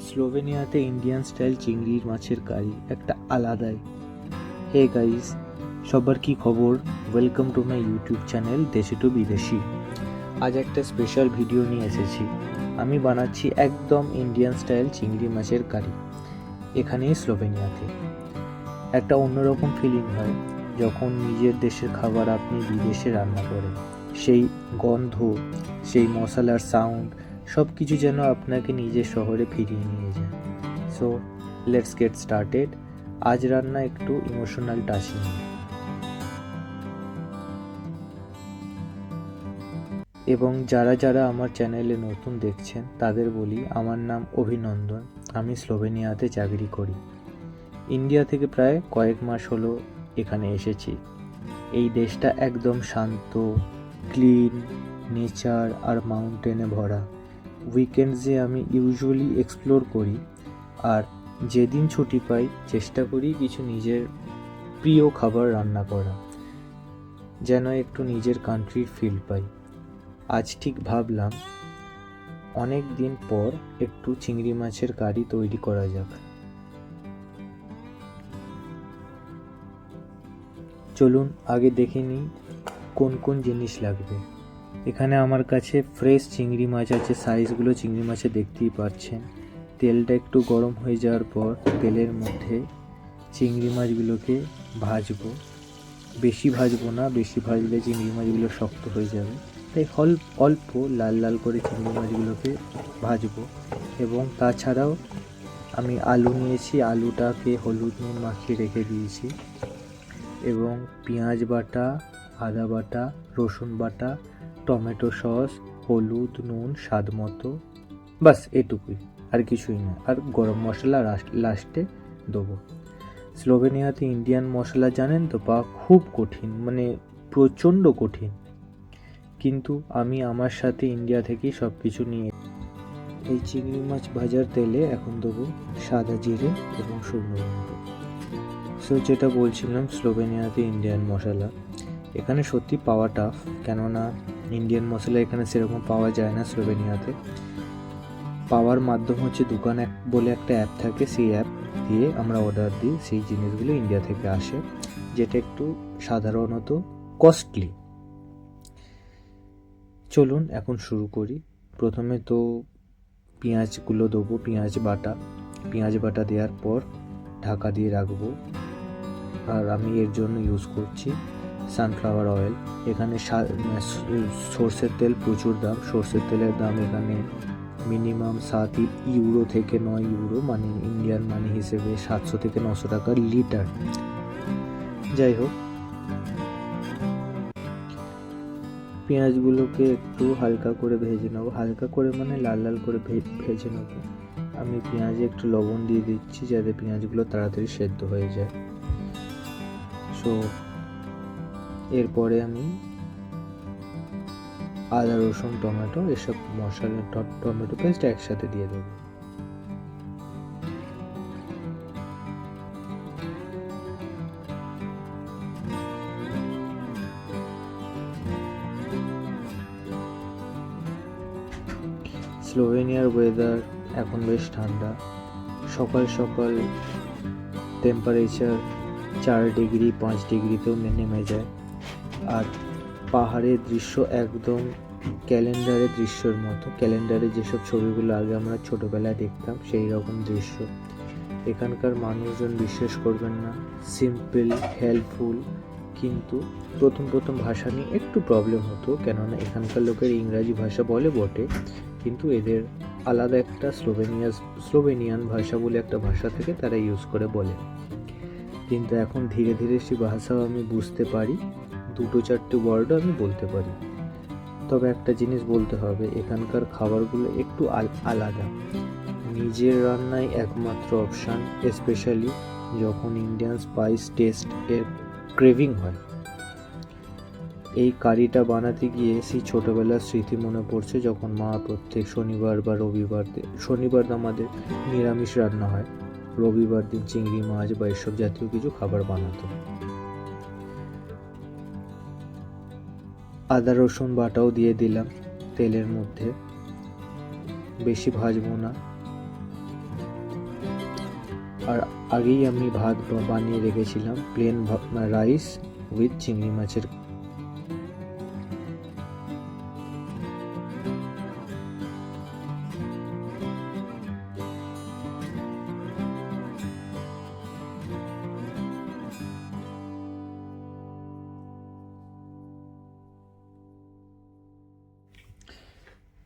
স্লোভেনিয়াতে Indian style চিংড়ি মাছের কারি একটা আলাদাই। হে গাইস, সবার কি খবর? Welcome to my YouTube channel দেশি টু বিদেশি। আজ একটা স্পেশাল ভিডিও নিয়ে এসেছি। আমি বানাচ্ছি একদম ইন্ডিয়ান স্টাইল চিংড়ি মাছের কারি, এখানেই স্লোভেনিয়াতে। একটা অন্যরকম ফিলিং হয় যখন নিজের দেশের খাবার আপনি বিদেশে রান্না করেন। সেই গন্ধ, সেই মশলার সাউন্ড, সব কিছু যেন আপনাকে নিজের শহরে ফিরিয়ে নিয়ে যায়। So let's get started. আজ রান্না একটু ইমোশনাল টাচ নিয়ে। এবং যারা যারা আমার চ্যানেলে নতুন দেখছেন তাদের বলি, আমার নাম অভিনন্দন। আমি স্লোভেনিয়াতে চাকরি করি। ইন্ডিয়া থেকে প্রায় কয়েক মাস হলো এখানে এসেছি। এই দেশটা একদম শান্ত, ক্লিন, নেচার আর মাউন্টেনে ভরা। উইকেন্ডসে আমি ইউজুয়ালি এক্সপ্লোর করি, আর যেদিন ছুটি পাই চেষ্টা করি কিছু নিজের প্রিয় খাবার রান্না করা, যেন একটু নিজের কান্ট্রির ফিল পাই। আজ ঠিক ভাবলাম অনেক দিন পর একটু চিংড়ি মাছের কারি তৈরি করা যাক। চলুন আগে দেখে নিই কোন কোন জিনিস লাগবে। এখানে আমার কাছে ফ্রেশ চিংড়ি মাছ আছে, সাইজগুলো চিংড়ি মাছে দেখতেই পাচ্ছেন। তেলটা একটু গরম হয়ে যাওয়ার পর তেলের মধ্যে চিংড়ি মাছগুলোকে ভাজবো। বেশি ভাজবো না, বেশি ভাজলে চিংড়ি মাছগুলো শক্ত হয়ে যাবে, তাই অল্প লাল লাল করে চিংড়ি মাছগুলোকে ভাজবো। এবং তাছাড়াও আমি আলু নিয়েছি, আলুটাকে হলুদ নুন মাখিয়ে রেখে দিয়েছি। এবং পেঁয়াজ বাটা, আদা বাটা, রসুন বাটা, টমেটো সস, হলুদ নুন স্বাদ মতো, বাস এটুকুই, আর কিছুই না। আর গরম মশলা লাস্টে দেবো। স্লোভেনিয়াতে ইন্ডিয়ান মশলা জানেন তো পাওয়া খুব কঠিন, মানে প্রচণ্ড কঠিন। কিন্তু আমি আমার সাথে ইন্ডিয়া থেকেই সব কিছু নিয়ে। এই চিংড়ি মাছ ভাজার তেলে এখন দেবো সাদা জিরে এবং শুকনো লঙ্কা। সো যেটা বলছিলাম, স্লোভেনিয়াতে ইন্ডিয়ান মশলা এখানে সত্যি পাওয়া টাফ, কেননা ইন্ডিয়ান মশলা এখানে সেরকম পাওয়া যায় না। স্লোভেনিয়াতে পাওয়ার মাধ্যম হচ্ছে দোকান বলে একটা অ্যাপ থাকে, সেই অ্যাপ দিয়ে আমরা অর্ডার দিই, সেই জিনিসগুলো ইন্ডিয়া থেকে আসে, যেটা একটু সাধারণত কস্টলি। চলুন এখন শুরু করি। প্রথমে তো পেঁয়াজগুলো দেবো, পেঁয়াজ বাটা দেওয়ার পর ঢাকা দিয়ে রাখবো। আর আমি এর জন্য ইউজ করছি সানফ্লাওয়ার অয়েল। এখানে সর্ষের তেল প্রচুর দাম। সর্ষের তেলের দাম এখানে মিনিমাম 7 ইউরো থেকে 9 ইউরো, মানে ইন্ডিয়ান মানি হিসেবে 700 থেকে 900 টাকা লিটার। যাই হোক, পেঁয়াজগুলোকে একটু হালকা করে ভেজে নেবো, হালকা করে মানে লাল লাল করে ভেজে নেবো। আমি পেঁয়াজে একটু লবণ দিয়ে দিচ্ছি যাতে পেঁয়াজগুলো তাড়াতাড়ি সেদ্ধ হয়ে যায়। সো এরপরে আমি আদা রসুন টমেটো এসব মশলা, টমেটো পেস্ট একসাথে দিয়ে দেবো। স্লোভেনিয়ার ওয়েদার এখন বেশ ঠান্ডা। সকাল সকাল টেম্পারেচার 4 ডিগ্রি 5 ডিগ্রিতেও নেমে যায়। আর পাহাড়ের দৃশ্য একদম ক্যালেন্ডারের দৃশ্যের মতো। ক্যালেন্ডারে যেসব ছবিগুলো আগে আমরা ছোটোবেলায় দেখতাম, সেই রকম দৃশ্য। এখানকার মানুষজন বিশ্বাস করবেন না, সিম্পল, হেল্পফুল। কিন্তু প্রথম ভাষা নিয়ে একটু প্রবলেম হতো, কেননা এখানকার লোকের ইংরাজি ভাষা বলে বটে, কিন্তু এদের আলাদা একটা স্লোভেনিয়ান ভাষা বলে একটা ভাষা থেকে তারা ইউজ করে বলে। কিন্তু এখন ধীরে ধীরে সেই ভাষাও আমি বুঝতে পারি, 2-4টে ওয়ার্ডও আমি বলতে পারি। তবে একটা জিনিস বলতে হবে, এখানকার খাবারগুলো একটু আলাদা। নিজের রান্নাই একমাত্র অপশান, স্পেশালি যখন ইন্ডিয়ান স্পাইস টেস্ট এর ক্রেভিং হয়। এই কারিটা বানাতে গিয়ে সেই ছোটোবেলার স্মৃতি মনে পড়ছে, যখন মা প্রত্যেক শনিবার বা শনিবার আমাদের নিরামিষ রান্না হয়, রবিবার দিন চিংড়ি মাছ বা এসব জাতীয় কিছু খাবার বানাতো। আদা রসুন বাটাও দিয়ে দিলাম তেলের মধ্যে, বেশি ভাজবো না। আর আগেই আমি ভাত বানিয়ে রেখেছিলাম, প্লেন রাইস উইথ চিংড়ি মাছের।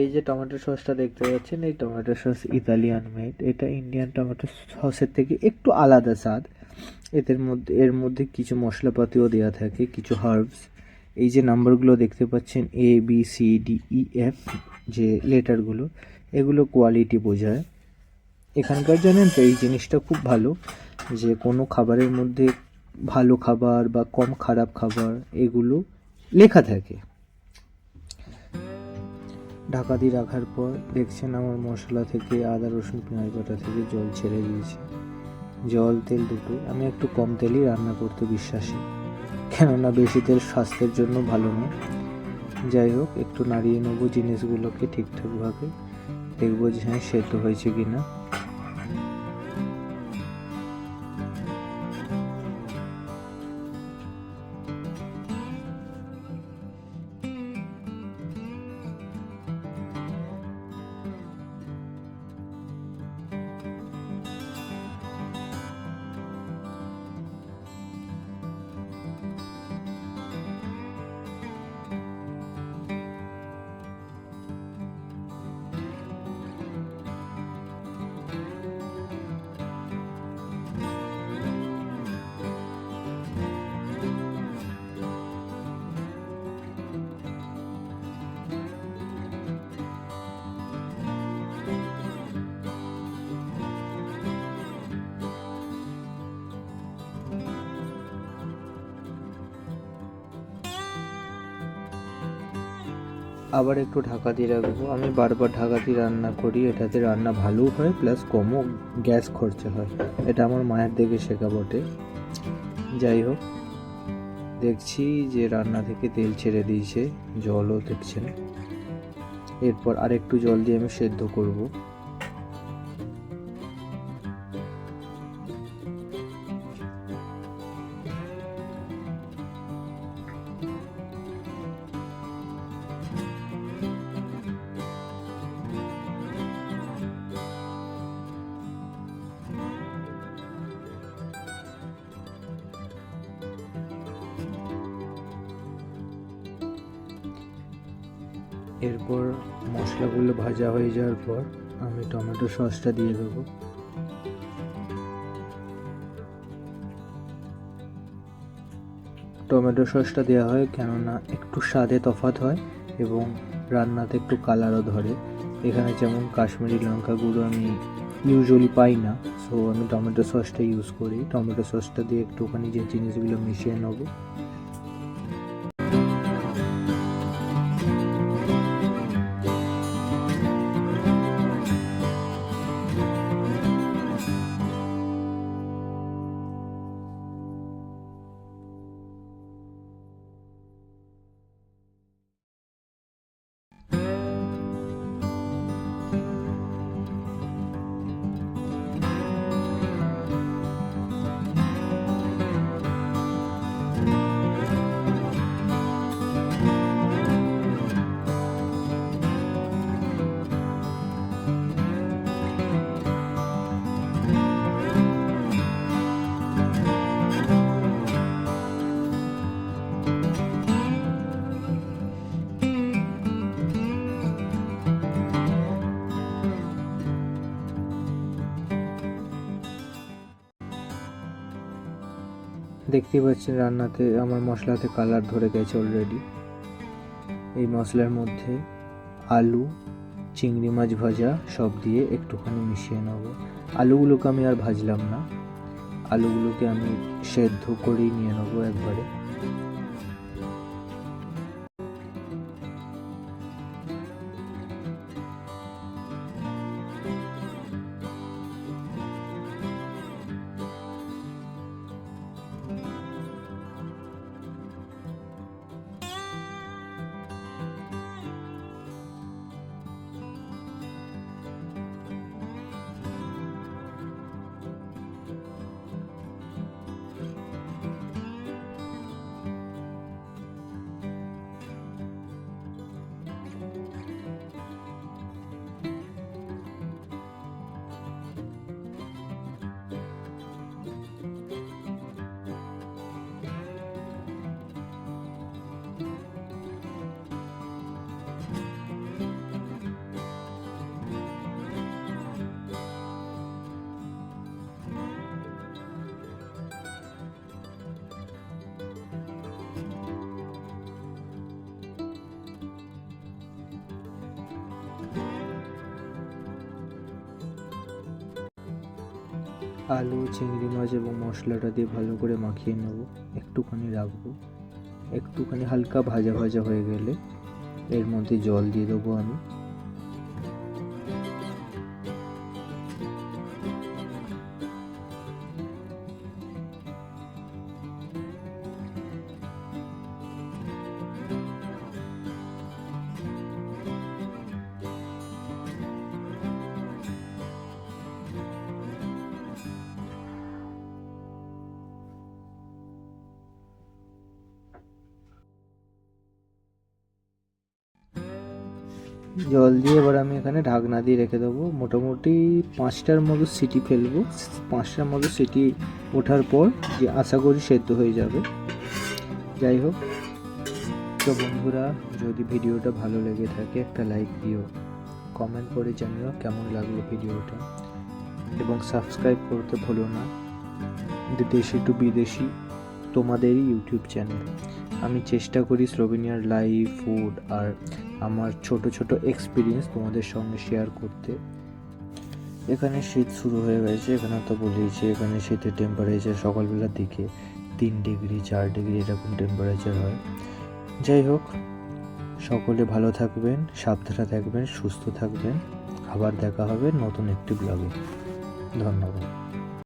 এই যে টমেটো সসটা দেখতে পাচ্ছেন, এই টমেটো সস ইতালিয়ান মেড। এটা ইন্ডিয়ান টমেটো সসের থেকে একটু আলাদা স্বাদ। এর মধ্যে কিছু মশলাপাতিও দেওয়া থাকে, কিছু হার্বস। এই যে নাম্বারগুলো দেখতে পাচ্ছেন ABCDEF, যে লেটারগুলো, এগুলো কোয়ালিটি বোঝায়। এখানকার জানেন তো এই জিনিসটা খুব ভালো, যে কোনো খাবারের মধ্যে ভালো খাবার বা কম খারাপ খাবার এগুলো লেখা থাকে। ঢাকা দিয়ে রাখার পর দেখছেন আমার মশলা থেকে, আদা রসুন পেঁয়াজ বাটা থেকে জল ছেড়ে দিয়েছে। জল তেল দুটোই। আমি একটু কম তেলই রান্না করতে বিশ্বাসী, কেননা বেশি তেল স্বাস্থ্যের জন্য ভালো নয়। যাই হোক, একটু নাড়িয়ে নেবো জিনিসগুলোকে ঠিকঠাকভাবে, দেখবো যে হ্যাঁ সেদ্ধ হয়েছে কিনা। আবার একটু ঢাকা দিয়ে রাখবো। আমি বারবার ঢাকা দিয়ে রান্না করি, এটাতে রান্না ভালোও হয় প্লাস কমও গ্যাস খরচা হয়। এটা আমার মায়ের দেখে শেখা বটে। যাই হোক, দেখছি যে রান্না থেকে তেল ছেড়ে দিয়েছে, জলও দেখছেন। এরপর আরেকটু জল দিয়ে আমি সেদ্ধ করব। এরপর মশলাগুলো ভাজা হয়ে যাওয়ার পর আমি টমেটো সসটা দিয়ে দেবো। টমেটো সসটা দেওয়া হয় কেননা একটু স্বাদে তফাৎ হয় এবং রান্নাতে একটু কালারও ধরে। এখানে যেমন কাশ্মীরি লঙ্কা গুঁড়ো আমি ইউজুয়ালি পাই না, সো আমি টমেটো সসটা ইউজ করি। টমেটো সসটা দিয়ে একটুখানি যে জিনিসগুলো মিশিয়ে নেবো। দেখতেই পাচ্ছেন রান্নাতে আমার মশলাতে কালার ধরে গেছে অলরেডি। এই মশলার মধ্যে আলু, চিংড়ি মাছ ভাজা সব দিয়ে একটুখানি মিশিয়ে নেবো। আলুগুলোকে আমি আর ভাজলাম না, আলুগুলোকে আমি সেদ্ধ করেই নিয়ে নেবো একবারে। আলু, চিংড়ি মাছ এবং মশলাটা দিয়ে ভালো করে মাখিয়ে নেব, একটুখানি রাখবো। একটুখানি হালকা ভাজা ভাজা হয়ে গেলে এর মধ্যে জল দিয়ে দেবো আমি। জল দিয়ে এবার আমি এখানে ঢাকনা দিয়ে রেখে দেবো। মোটামুটি 5টার মতো সিটি ফেলবো। 5টার মতো সিটি ওঠার পর যে আশা করি সেদ্ধ হয়ে যাবে। যাই হোক, তো বন্ধুরা, যদি ভিডিওটা ভালো লেগে থাকে একটা লাইক দিও, কমেন্ট করে জানিও কেমন লাগলো ভিডিওটা, এবং সাবস্ক্রাইব করতে ভুলো না। দেশি টু বিদেশি তোমাদেরই ইউটিউব চ্যানেল। আমি চেষ্টা করি স্লোভেনিয়ার লাইফ, ফুড আর আমার ছোট ছোট এক্সপিরিয়েন্স তোমাদের সঙ্গে শেয়ার করতে। এখানে শীত শুরু হয়ে গেছে, এখানে তো বলেইছি এখানে শীতের টেম্পারেচার সকালবেলার দিকে 3 ডিগ্রি 4 ডিগ্রি এরকম টেম্পারেচার হয়। যাই হোক, সকলে ভালো থাকবেন, সাবধানে থাকবেন, সুস্থ থাকবেন। আবার দেখা হবে নতুন একটি ব্লগে। ধন্যবাদ।